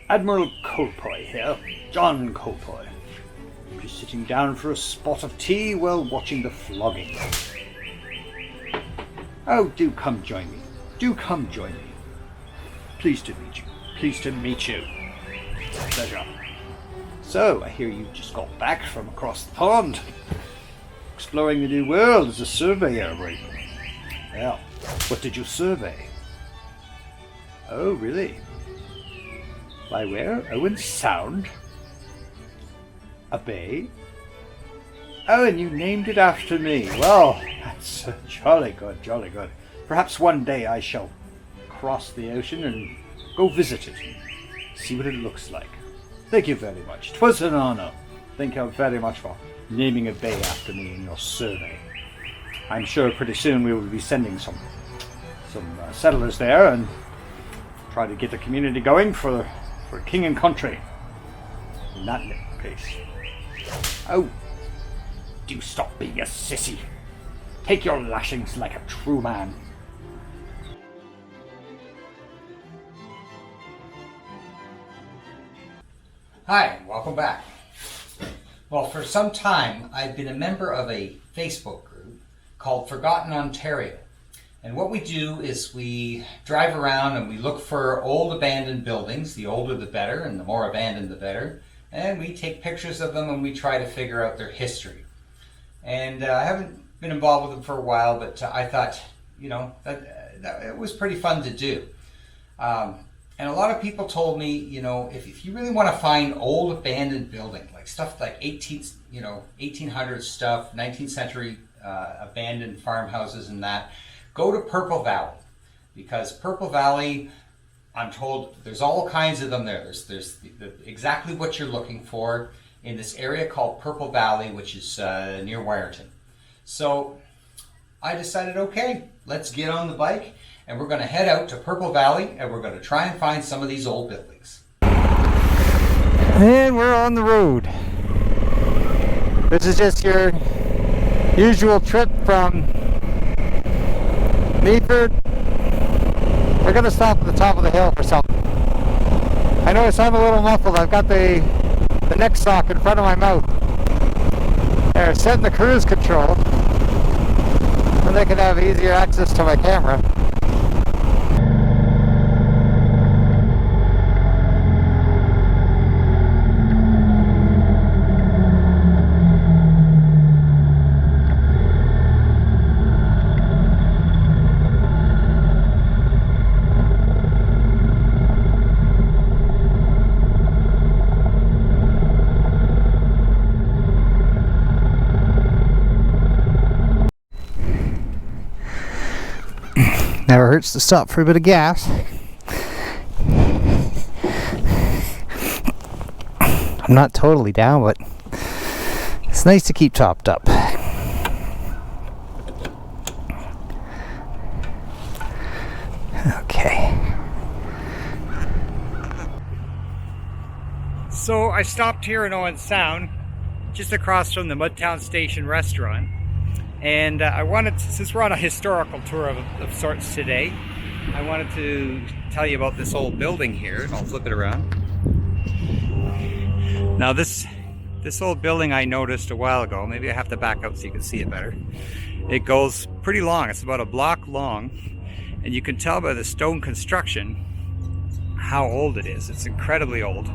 Admiral Colpoy here, John Colpoy. Just sitting down for a spot of tea while watching the flogging. Oh, do come join me. Do come join me. Pleased to meet you. Pleased to meet you. Pleasure. So, I hear you just got back from across the pond. Exploring the new world as a surveyor, right? Well, what did you survey? Oh, really? By where? Owen Sound? A bay? Oh, and you named it after me. Well, that's jolly good, jolly good. Perhaps one day I shall cross the ocean and go visit it. See what it looks like. Thank you very much. 'Twas an honor. Thank you very much for naming a bay after me in your survey. I'm sure pretty soon we will be sending some settlers there and try to get the community going for king and country. In that case. Oh, do stop being a sissy. Take your lashings like a true man. Hi, welcome back. Well, for some time, I've been a member of a Facebook group called Forgotten Ontario. And what we do is we drive around and we look for old abandoned buildings. The older the better, and the more abandoned the better. And we take pictures of them and we try to figure out their history. And I haven't been involved with them for a while, but I thought, that it was pretty fun to do. And a lot of people told me, if you really want to find old abandoned building, like stuff like 1800s stuff, 19th century abandoned farmhouses and that, go to Purple Valley. Because Purple Valley, I'm told, there's all kinds of them there. There's exactly what you're looking for in this area called Purple Valley, which is near Wyerton. So I decided, okay, let's get on the bike and we're going to head out to Purple Valley and we're going to try and find some of these old buildings. And we're on the road. This is just your usual trip from Meaford. We're going to stop at the top of the hill for something. I notice I'm a little muffled. I've got the neck sock in front of my mouth. They're setting the cruise control so they can have easier access to my camera. Never hurts to stop for a bit of gas. I'm not totally down, but it's nice to keep topped up. Okay. So I stopped here in Owen Sound, just across from the Mudtown Station restaurant. And I wanted to, since we're on a historical tour of sorts today, I wanted to tell you about this old building here, and I'll flip it around. Now this old building I noticed a while ago, maybe I have to back up so you can see it better. It goes pretty long, it's about a block long, and you can tell by the stone construction how old it is. It's incredibly old.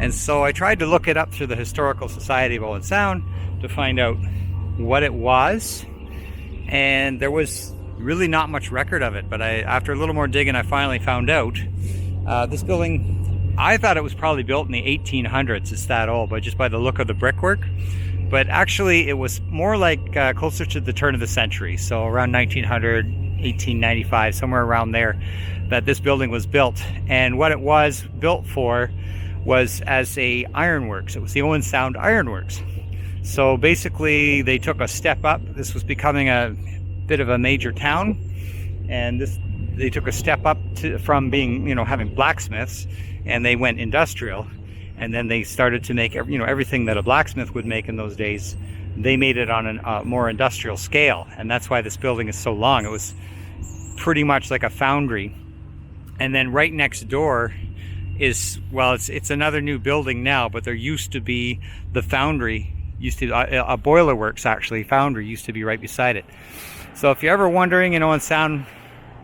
And so I tried to look it up through the Historical Society of Owen Sound to find out what it was, and there was really not much record of it, but after a little more digging I finally found out this building, I thought it was probably built in the 1800s. It's that old, but just by the look of the brickwork. But actually it was more like closer to the turn of the century, so around 1900, 1895, somewhere around there, that this building was built. And what it was built for was as a ironworks. It was the Owen Sound Ironworks. So basically they took a step up. This was becoming a bit of a major town, and they took a step up from being, having blacksmiths, and they went industrial, and then they started to make everything that a blacksmith would make in those days. They made it on a more industrial scale, and that's why this building is so long. It was pretty much like a foundry. And then right next door is, well, it's another new building now, but there used to be the foundry, a boiler works actually, foundry used to be right beside it. So if you're ever wondering in Owen Sound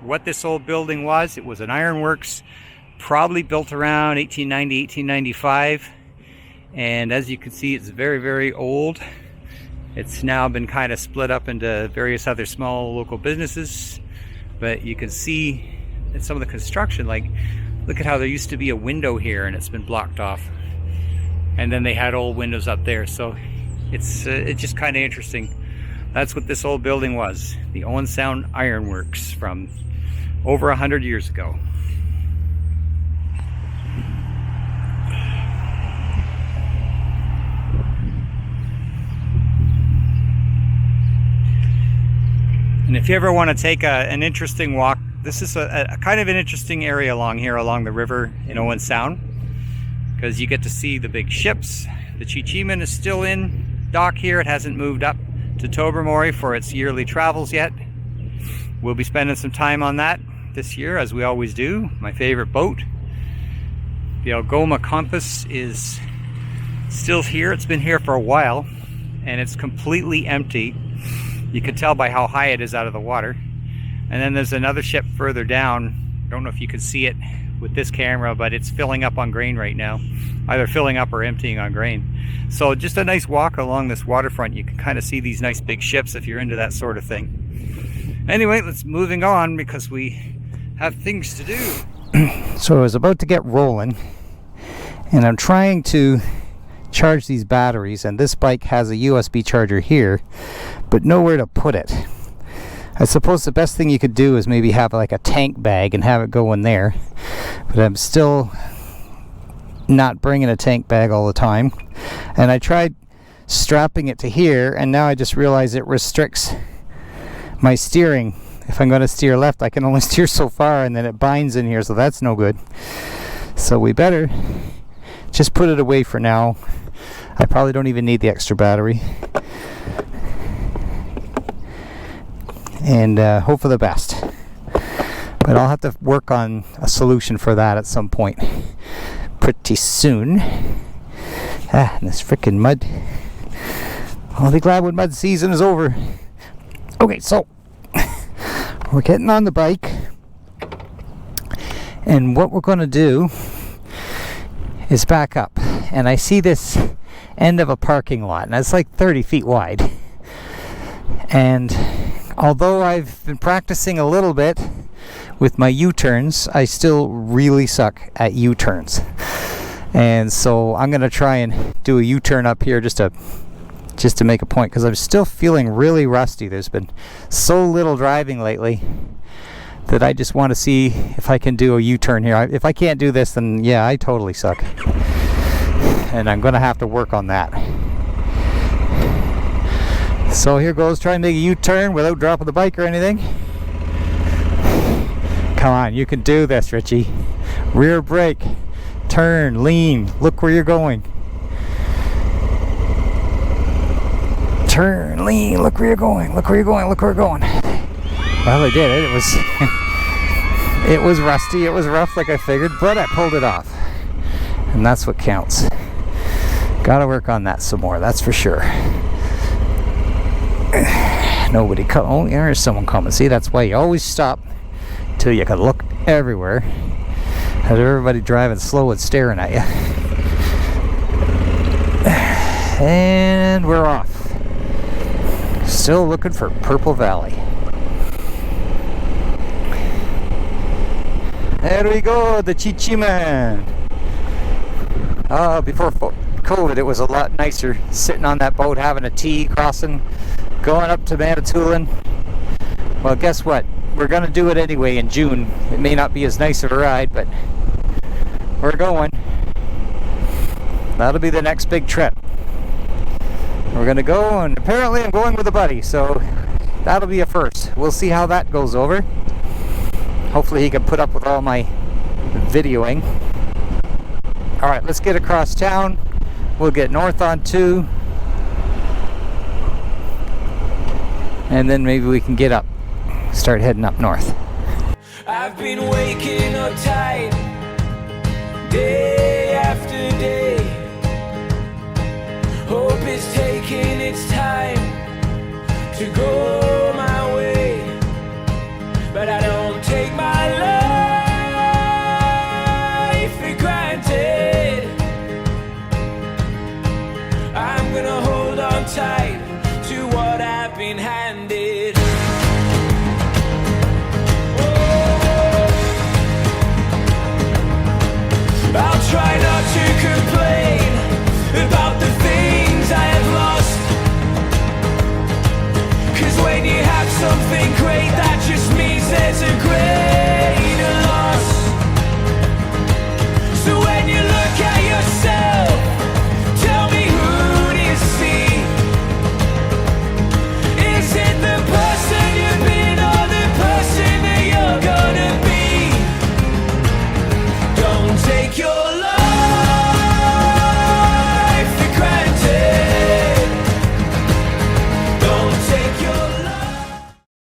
what this old building was, it was an ironworks, probably built around 1890, 1895. And as you can see, it's very, very old. It's now been kind of split up into various other small local businesses. But you can see in some of the construction, like, look at how there used to be a window here and it's been blocked off. And then they had old windows up there. So it's just kind of interesting. That's what this old building was. The Owen Sound Ironworks from over 100 years ago. And if you ever want to take an interesting walk, this is a kind of an interesting area along here, along the river in Owen Sound, because you get to see the big ships. The Chi-Chi-Man is still in dock here. It hasn't moved up to Tobermory for its yearly travels yet. We'll be spending some time on that this year, as we always do. My favorite boat. The Algoma Compass is still here. It's been here for a while, and it's completely empty. You can tell by how high it is out of the water. And then there's another ship further down. Don't know if you can see it with this camera, but it's filling up on grain right now. Either filling up or emptying on grain. So just a nice walk along this waterfront. You can kind of see these nice big ships if you're into that sort of thing. Anyway, let's moving on because we have things to do. So I was about to get rolling, and I'm trying to charge these batteries, and this bike has a USB charger here, but nowhere to put it. I suppose the best thing you could do is maybe have like a tank bag and have it go in there, but I'm still not bringing a tank bag all the time. And I tried strapping it to here, and now I just realized it restricts my steering. If I'm going to steer left, I can only steer so far, and then it binds in here, so that's no good. So we better just put it away for now. I probably don't even need the extra battery. And hope for the best. But I'll have to work on a solution for that at some point pretty soon. And this frickin' mud. I'll be glad when mud season is over. Okay, so we're getting on the bike, and what we're going to do is back up. And I see this end of a parking lot, and it's like 30 feet wide. And although I've been practicing a little bit with my U-turns, I still really suck at U-turns. And so I'm going to try and do a U-turn up here just to make a point, because I'm still feeling really rusty. There's been so little driving lately that I just want to see if I can do a U-turn here. If I can't do this, then yeah, I totally suck. And I'm going to have to work on that. So here goes, try and make a U-turn without dropping the bike or anything. Come on, you can do this, Richie. Rear brake, turn, lean, look where you're going. Turn, lean, look where you're going, look where you're going, look where you're going. Well, I did it. It was it was rusty, it was rough like I figured, but I pulled it off. And that's what counts. Gotta work on that some more, that's for sure. Nobody come. Oh, there's someone coming. See, that's why you always stop till you can look everywhere. Have everybody driving slow and staring at you. And we're off. Still looking for Purple Valley. There we go, the Chi-Chi-Man. Before COVID, it was a lot nicer sitting on that boat, having a tea, crossing, going up to Manitoulin. Well, guess what? We're going to do it anyway in June. It may not be as nice of a ride, but we're going. That'll be the next big trip. We're going to go, and apparently I'm going with a buddy, so that'll be a first. We'll see how that goes over. Hopefully he can put up with all my videoing. Alright, let's get across town. We'll get north on 2. And then maybe we can get up. Start heading up north. I've been waking up tight, day after day. Hope is taking its time to go my way, but I don't take my life for granted. I'm gonna hold on tight to what I've been handed. I'll try not to complain about the things I have lost, 'cause when you have something great, that just means there's a great